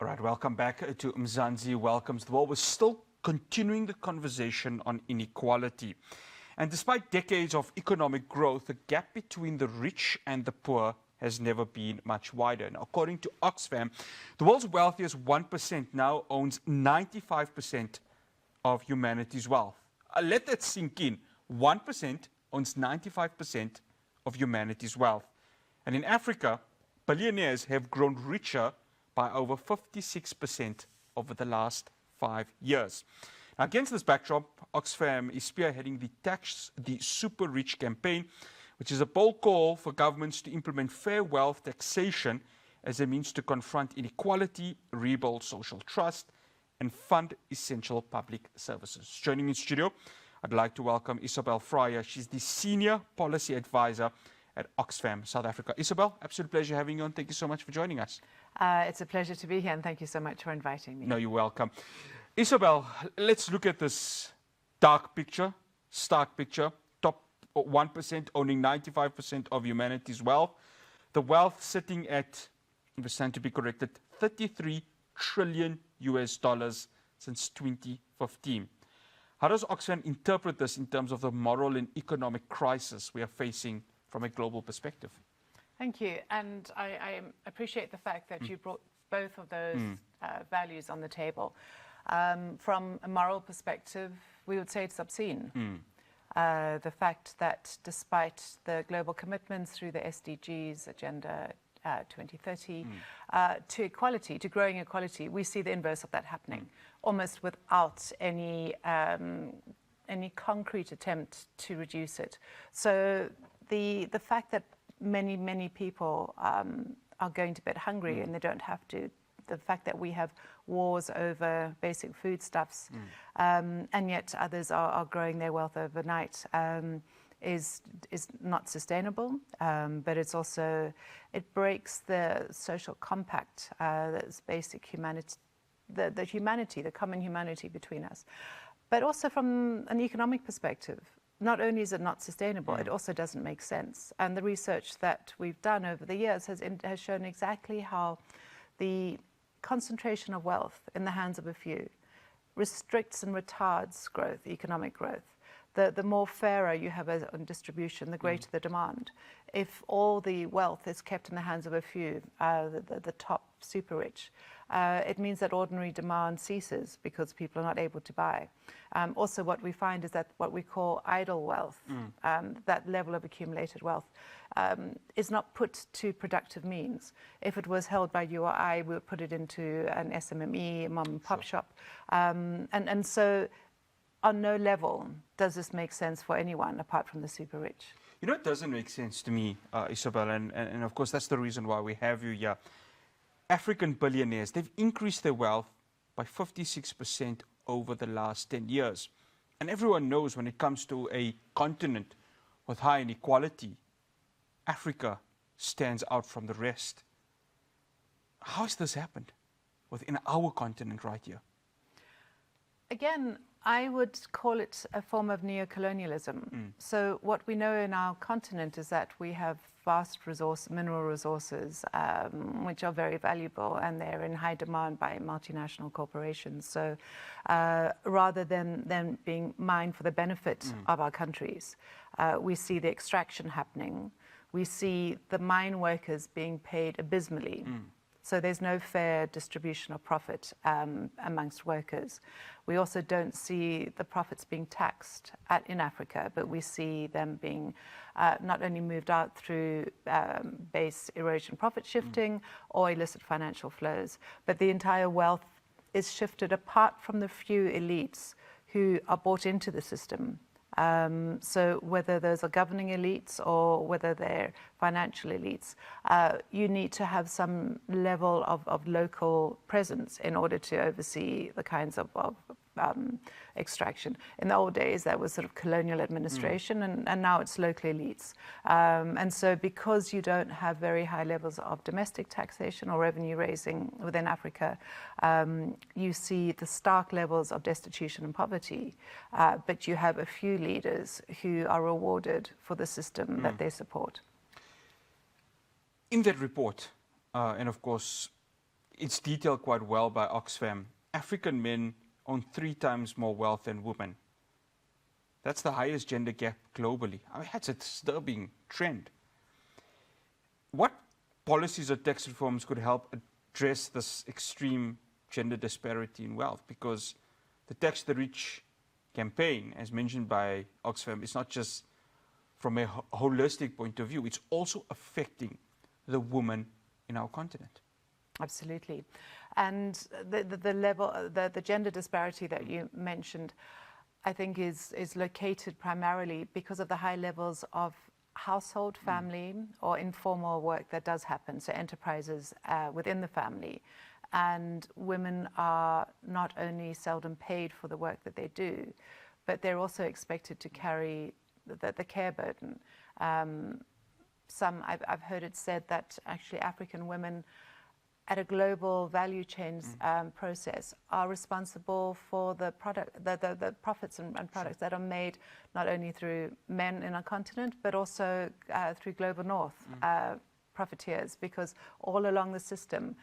All right, welcome back to Mzansi Welcomes the World. We're still continuing the conversation on inequality. And despite decades of economic growth, the gap between the rich and the poor has never been much wider. And according to Oxfam, the world's wealthiest 1% now owns 95% of humanity's wealth. Let that sink in. 1% owns 95% of humanity's wealth. And in Africa, billionaires have grown richer by over 56% over the last 5 years. Now, against this backdrop, Oxfam is spearheading the Tax the Super Rich campaign, which is a bold call for governments to implement fair wealth taxation as a means to confront inequality, rebuild social trust, and fund essential public services. Joining me in studio, I'd like to welcome Isobel Frye. She's the Senior Policy Advisor at Oxfam South Africa. Isobel, absolute pleasure having you on. Thank you so much for joining us. It's a pleasure to be here, and thank you so much for inviting me. No, you're welcome. Isobel, let's look at this dark picture, stark picture. Top 1% owning 95% of humanity's wealth. The wealth sitting at, if I stand to be corrected, $33 trillion since 2015. How does Oxfam interpret this in terms of the moral and economic crisis we are facing from a global perspective? Thank you, and I appreciate the fact that you brought both of those values on the table. From a moral perspective, we would say it's obscene. The fact that despite the global commitments through the SDGs, Agenda 2030, to equality, to growing equality, we see the inverse of that happening, almost without any concrete attempt to reduce it. So the fact that many people are going to bed hungry and they don't have to, the fact that we have wars over basic foodstuffs, and yet others are growing their wealth overnight, is not sustainable. But it's also, it breaks the social compact, that's basic humanity, the common humanity between us. But also from an economic perspective, not only is it not sustainable, it also doesn't make sense. And the research that we've done over the years has shown exactly how the concentration of wealth in the hands of a few restricts and retards growth, economic growth. The more fairer you have a distribution, the greater the demand. If all the wealth is kept in the hands of a few, the top super rich, it means that ordinary demand ceases because people are not able to buy. Also, what we find is that what we call idle wealth, that level of accumulated wealth, is not put to productive means. If it was held by you or I, we would put it into an SMME, a mom and pop shop. And so on no level does this make sense for anyone apart from the super rich. You know, it doesn't make sense to me, Isobel, and of course that's the reason why we have you here. African billionaires, they've increased their wealth by 56% over the last 10 years. And everyone knows when it comes to a continent with high inequality, Africa stands out from the rest. How has this happened within our continent right here? Again, I would call it a form of neocolonialism. So what we know in our continent is that we have vast mineral resources, which are very valuable, and they're in high demand by multinational corporations. So rather than them being mined for the benefit of our countries, we see the extraction happening. We see the mine workers being paid abysmally. So there's no fair distribution of profit amongst workers. We also don't see the profits being taxed in Africa, but we see them being not only moved out through base erosion profit shifting or illicit financial flows, but the entire wealth is shifted apart from the few elites who are bought into the system. So whether those are governing elites or whether they're financial elites, you need to have some level of local presence in order to oversee the kinds of extraction. In the old days, that was sort of colonial administration, and now it's local elites. And so because you don't have very high levels of domestic taxation or revenue raising within Africa, you see the stark levels of destitution and poverty, but you have a few leaders who are rewarded for the system that they support. In that report, and of course, it's detailed quite well by Oxfam. African men own 3 times more wealth than women. That's the highest gender gap globally. I mean, that's a disturbing trend. What policies or tax reforms could help address this extreme gender disparity in wealth? Because the Tax the Rich campaign, as mentioned by Oxfam, is not just from a holistic point of view, it's also affecting the woman in our continent. Absolutely. And the gender disparity that you mentioned, I think is located primarily because of the high levels of household, family, or informal work that does happen, so enterprises within the family. And women are not only seldom paid for the work that they do, but they're also expected to carry the care burden. I've heard it said that actually African women at a global value chain process are responsible for the profits and products that are made not only through men in our continent, but also through global north profiteers, because all along the system,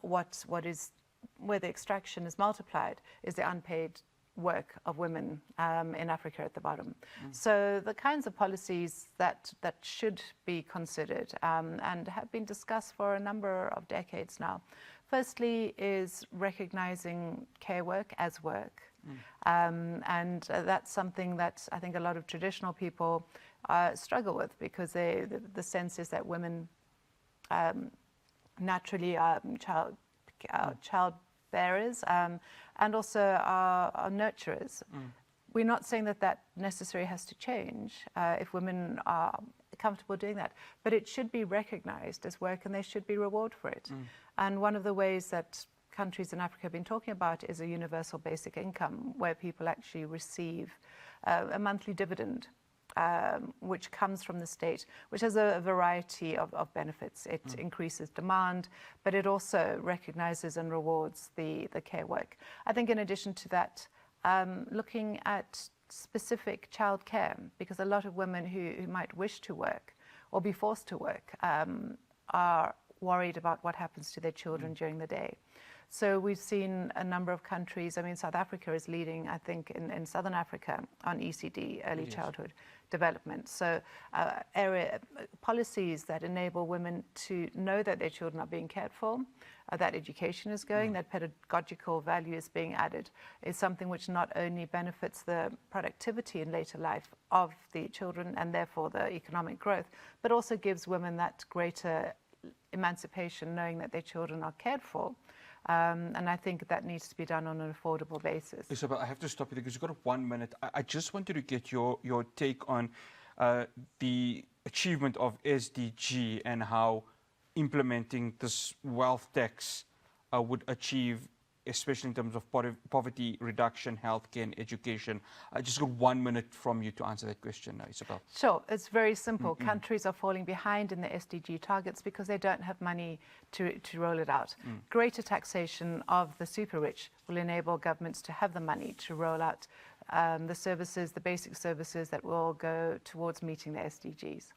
where the extraction is multiplied is the unpaid work of women in Africa at the bottom. So the kinds of policies that should be considered and have been discussed for a number of decades now. Firstly is recognizing care work as work. And that's something that I think a lot of traditional people struggle with, because the sense is that women naturally are child bearers and also are nurturers. We're not saying that necessarily has to change if women are comfortable doing that, but it should be recognized as work and they should be rewarded for it. And one of the ways that countries in Africa have been talking about is a universal basic income, where people actually receive a monthly dividend which comes from the state, which has a variety of benefits. It increases demand, but it also recognizes and rewards the care work. I think in addition to that, looking at specific childcare, because a lot of women who might wish to work or be forced to work are worried about what happens to their children during the day. So we've seen a number of countries. I mean, South Africa is leading, I think, in Southern Africa on ECD, early childhood development. So policies that enable women to know that their children are being cared for, that education is going, that pedagogical value is being added, is something which not only benefits the productivity in later life of the children and therefore the economic growth, but also gives women that greater emancipation, knowing that their children are cared for. And I think that needs to be done on an affordable basis. Isobel, I have to stop you because you've got 1 minute. I just wanted to get your take on the achievement of SDG and how implementing this wealth tax would achieve, especially in terms of poverty reduction, healthcare and education. I just got 1 minute from you to answer that question, Isobel. Sure, it's very simple. Countries are falling behind in the SDG targets because they don't have money to roll it out. Greater taxation of the super rich will enable governments to have the money to roll out the services, the basic services that will go towards meeting the SDGs.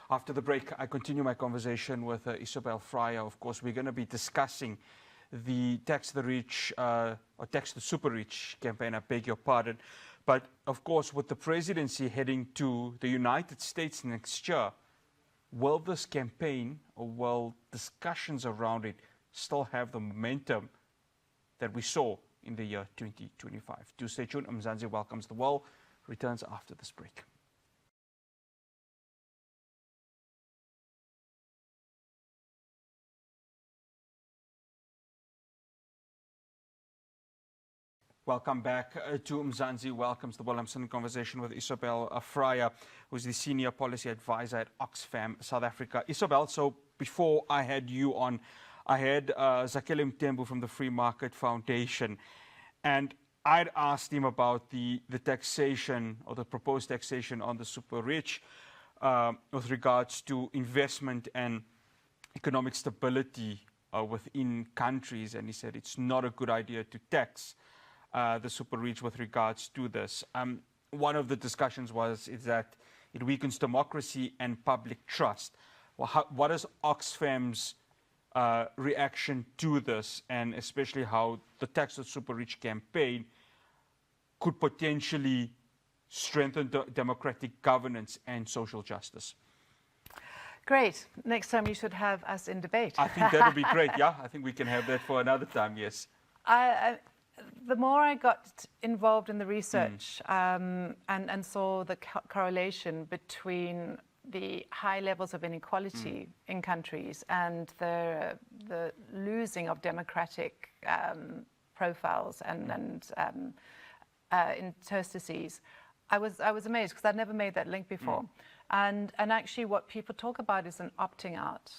After the break, I continue my conversation with Isobel Frye. Of course, we're going to be discussing the Tax the Rich, or Tax the Super Rich campaign, I beg your pardon. But of course, with the presidency heading to the United States next year, will this campaign, or will discussions around it still have the momentum that we saw in the year 2025? Do stay tuned. Mzansi Welcomes the World returns after this break. Welcome back to Mzansi Welcomes the World. I'm in conversation with Isobel Frye, who's the Senior Policy Advisor at Oxfam South Africa. Isobel, so before I had you on, I had Zakele Mtembu from the Free Market Foundation, and I'd asked him about the taxation or the proposed taxation on the super rich with regards to investment and economic stability within countries, and he said it's not a good idea to tax the super rich with regards to this. One of the discussions is that it weakens democracy and public trust. Well, what is Oxfam's reaction to this, and especially how the Tax the Super Rich campaign could potentially strengthen democratic governance and social justice. Great. Next time you should have us in debate. I think that would be great, yeah. I think we can have that for another time, yes. The more I got involved in the research and saw the correlation between the high levels of inequality in countries and the losing of democratic profiles and interstices, I was amazed because I'd never made that link before. And actually what people talk about is an opting out,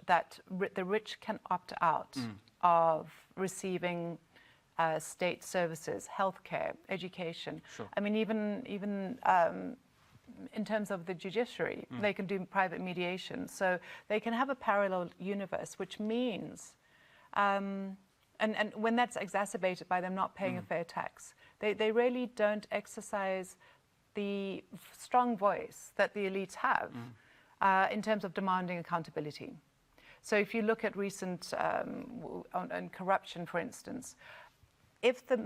that the rich can opt out of receiving state services, healthcare, education. Sure. I mean, even in terms of the judiciary, they can do private mediation. So they can have a parallel universe, which means, and when that's exacerbated by them not paying a fair tax, they really don't exercise the strong voice that the elites have in terms of demanding accountability. So if you look at recent on corruption, for instance, if the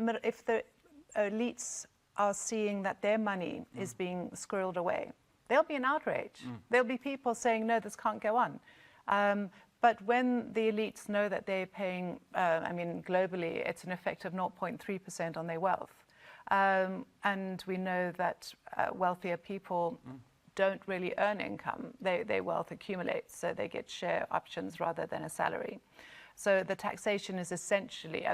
elites are seeing that their money is being squirreled away, there'll be an outrage. There'll be people saying, no, this can't go on. But when the elites know that they're paying, I mean, globally, it's an effect of 0.3% on their wealth. And we know that wealthier people don't really earn income. Their wealth accumulates, so they get share options rather than a salary. So the taxation is essentially,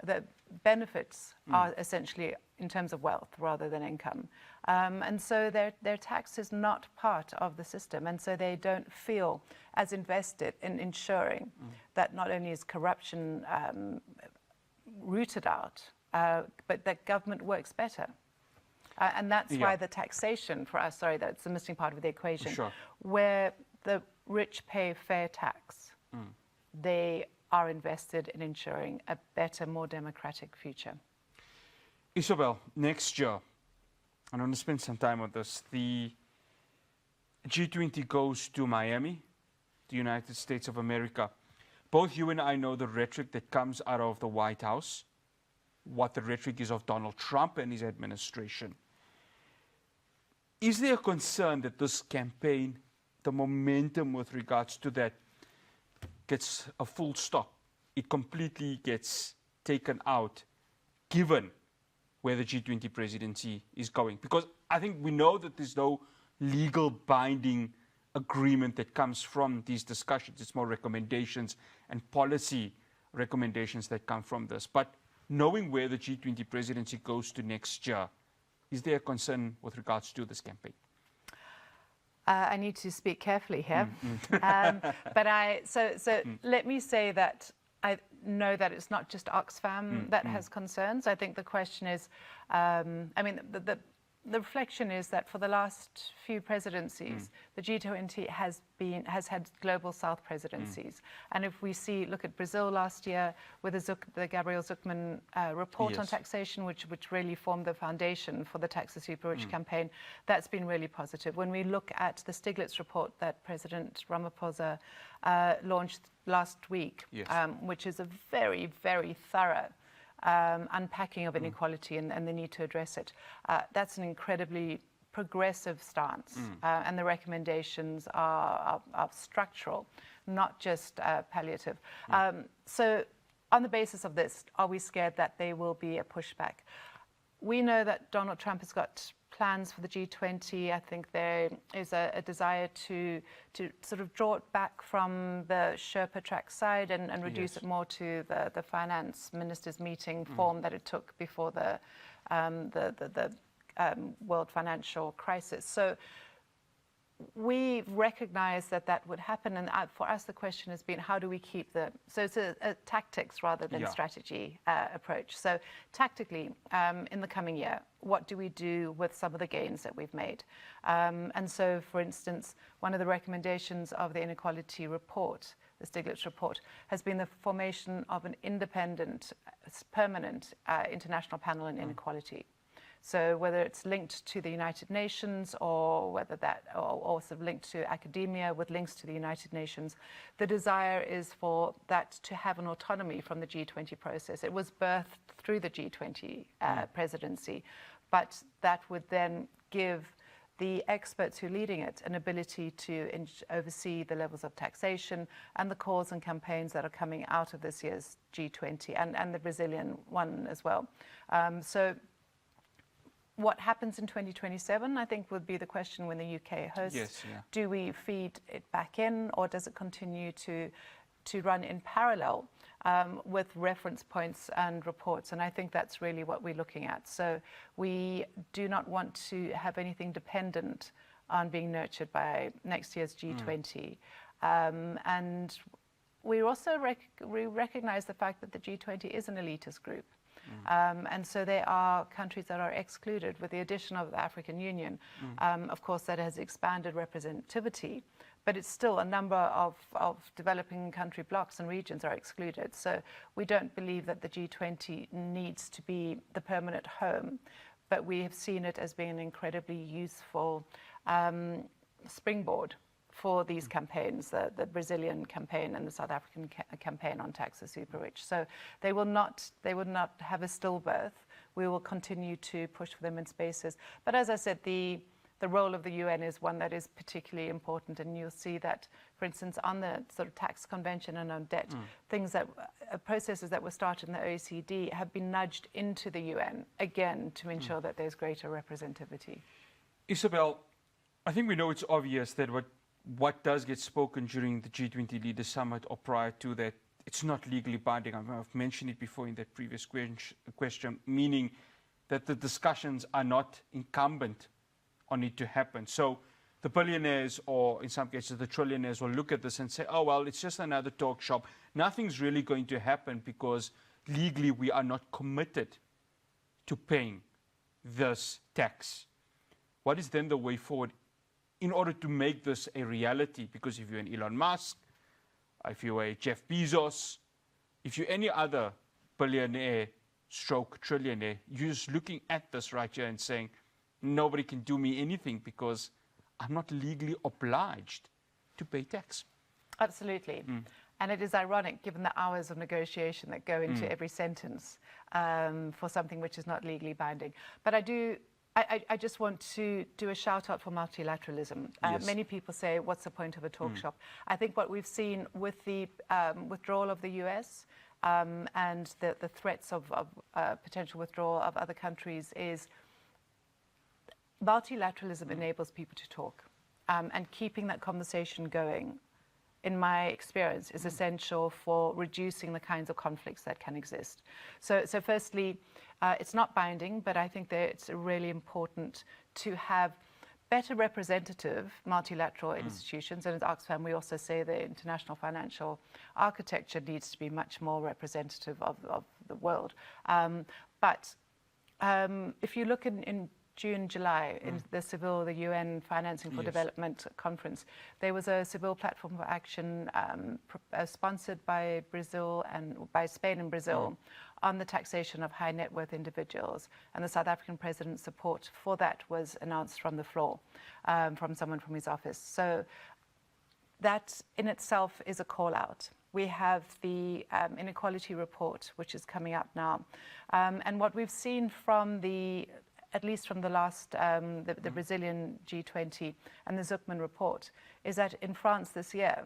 the benefits are essentially in terms of wealth rather than income. And so their tax is not part of the system, and so they don't feel as invested in ensuring that not only is corruption rooted out, but that government works better. And that's why the taxation for us, sorry, that's the missing part of the equation, where the rich pay fair tax, they are invested in ensuring a better, more democratic future. Isobel, next year, I want to spend some time on this. The G20 goes to Miami, the United States of America. Both you and I know the rhetoric that comes out of the White House, what the rhetoric is of Donald Trump and his administration. Is there a concern that this campaign, the momentum with regards to that, gets a full stop? It completely gets taken out, given where the G20 presidency is going? Because I think we know that there's no legal binding agreement that comes from these discussions. It's more recommendations and policy recommendations that come from this. But knowing where the G20 presidency goes to next year, is there a concern with regards to this campaign? I need to speak carefully here. So let me say that I know that it's not just Oxfam that has concerns. I think the question is, I mean, the reflection is that for the last few presidencies, the G20 has had global South presidencies. And if we look at Brazil last year with the Gabriel Zucman report on taxation, which really formed the foundation for the Tax the Super Rich campaign, that's been really positive. When we look at the Stiglitz report that President Ramaphosa launched last week, which is a very, very thorough unpacking of inequality and the need to address it. That's an incredibly progressive stance, and the recommendations are structural, not just palliative. So on the basis of this, are we scared that there will be a pushback? We know that Donald Trump has got plans for the G20. I think there is a desire to sort of draw it back from the Sherpa track side and reduce it more to the finance ministers meeting form that it took before the world financial crisis. So we recognize that would happen, and for us the question has been, how do we keep so it's a tactics rather than strategy approach. So tactically, in the coming year, what do we do with some of the gains that we've made? And so, for instance, one of the recommendations of the inequality report, the Stiglitz report, has been the formation of an independent, permanent international panel on inequality. So whether it's linked to the United Nations or whether that, or also linked to academia with links to the United Nations, the desire is for that to have an autonomy from the G20 process. It was birthed through the G20 presidency, but that would then give the experts who are leading it an ability to oversee the levels of taxation and the calls and campaigns that are coming out of this year's G20 and the Brazilian one as well. So what happens in 2027, I think, would be the question when the UK hosts. Yes, yeah. Do we feed it back in, or does it continue to run in parallel with reference points and reports? And I think that's really what we're looking at. So we do not want to have anything dependent on being nurtured by next year's G20. And we also recognize the fact that the G20 is an elitist group. And so there are countries that are excluded. With the addition of the African Union, of course, that has expanded representativity, but it's still a number of developing country blocks and regions are excluded. So we don't believe that the G20 needs to be the permanent home, but we have seen it as being an incredibly useful springboard for these campaigns, the Brazilian campaign and the South African campaign on tax the super rich. So they will not have a stillbirth. We will continue to push for them in spaces. But as I said, the role of the UN is one that is particularly important, and you'll see that, for instance, on the sort of tax convention and on debt, things that processes that were started in the OECD have been nudged into the UN again to ensure that there's greater representativity. Isobel, I think we know it's obvious that what does get spoken during the G20 Leaders Summit or prior to that, it's not legally binding. I've mentioned it before in that previous question, meaning that the discussions are not incumbent on it to happen. So the billionaires, or in some cases the trillionaires, will look at this and say, oh, well, it's just another talk shop. Nothing's really going to happen because legally we are not committed to paying this tax. What is then the way forward in order to make this a reality? Because if you're an Elon Musk, if you're a Jeff Bezos, if you're any other billionaire stroke trillionaire, you're just looking at this right here and saying, nobody can do me anything because I'm not legally obliged to pay tax. Absolutely. And it is ironic, given the hours of negotiation that go into every sentence for something which is not legally binding. But I just want to do a shout out for multilateralism. Yes. Many people say, what's the point of a talk shop? I think what we've seen with the withdrawal of the US and the threats of potential withdrawal of other countries is multilateralism enables people to talk. And keeping that conversation going, in my experience, is essential for reducing the kinds of conflicts that can exist. So firstly, it's not binding, but I think that it's really important to have better representative multilateral institutions. And at Oxfam, we also say the international financial architecture needs to be much more representative of the world. But if you look in June, July, in the UN Financing for Development conference, there was a Seville platform for action sponsored by Brazil and by Spain and Brazil on the taxation of high net worth individuals. And the South African president's support for that was announced from the floor, from someone from his office. So that in itself is a call out. We have the inequality report, which is coming up now. And what we've seen from at least from the last, the Brazilian G20 and the Zuckman report, is that in France this year,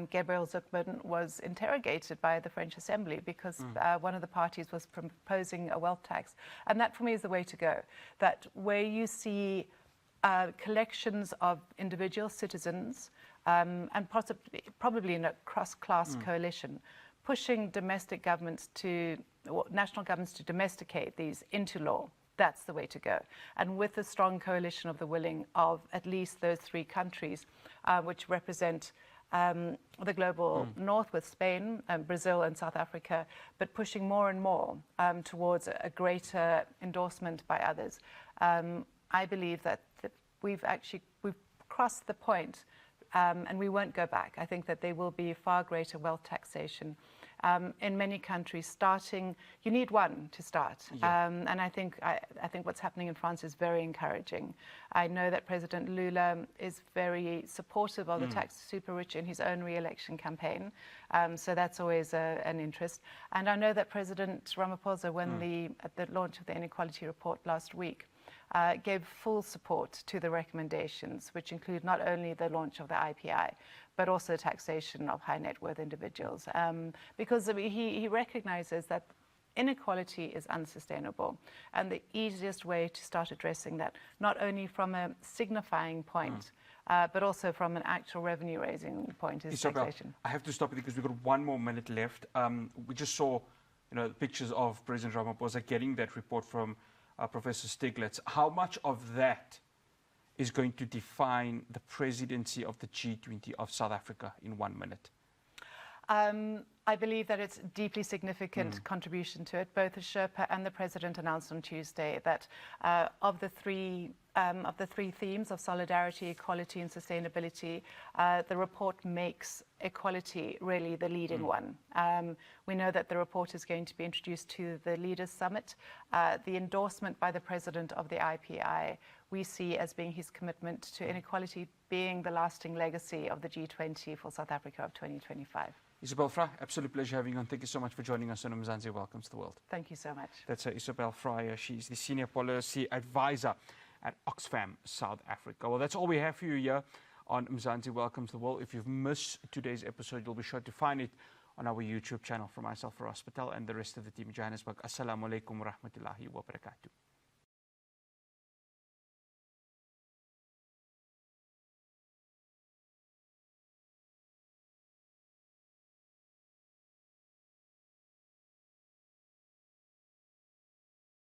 Gabriel Zuckman was interrogated by the French Assembly because one of the parties was proposing a wealth tax. And that, for me, is the way to go. That where you see collections of individual citizens and probably in a cross-class coalition, pushing domestic governments national governments to domesticate these into law. That's the way to go. And with a strong coalition of the willing of at least those three countries, which represent the global north with Spain, Brazil and South Africa, but pushing more and more towards a greater endorsement by others. I believe that we've crossed the point and we won't go back. I think that there will be far greater wealth taxation In many countries, you need one to start. Yeah. And I think what's happening in France is very encouraging. I know that President Lula is very supportive of the tax super rich in his own re-election campaign. So that's always an interest. And I know that President Ramaphosa, at the launch of the inequality report last week, gave full support to the recommendations, which include not only the launch of the IPI, but also taxation of high net worth individuals. Because he recognizes that inequality is unsustainable. And the easiest way to start addressing that, not only from a signifying point, but also from an actual revenue raising point, is Isobel, taxation. I have to stop you because we've got 1 more minute left. We just saw pictures of President Ramaphosa getting that report from Professor Stiglitz. How much of that is going to define the presidency of the G20 of South Africa in 1 minute? I believe that it's a deeply significant contribution to it. Both the Sherpa and the President announced on Tuesday that of the three themes of solidarity, equality and sustainability, the report makes equality really the leading one. We know that the report is going to be introduced to the Leaders Summit. The endorsement by the President of the IPI we see as being his commitment to inequality being the lasting legacy of the G20 for South Africa of 2025. Isobel Frye, absolute pleasure having you on. Thank you so much for joining us on Mzansi Welcomes to the World. Thank you so much. That's Isobel Frye. She's the Senior Policy Advisor at Oxfam South Africa. Well, that's all we have for you here on Mzansi Welcomes to the World. If you've missed today's episode, you'll be sure to find it on our YouTube channel. From myself, Ross Patel, and the rest of the team in Johannesburg. Assalamu alaikum wa rahmatullahi wa barakatuh.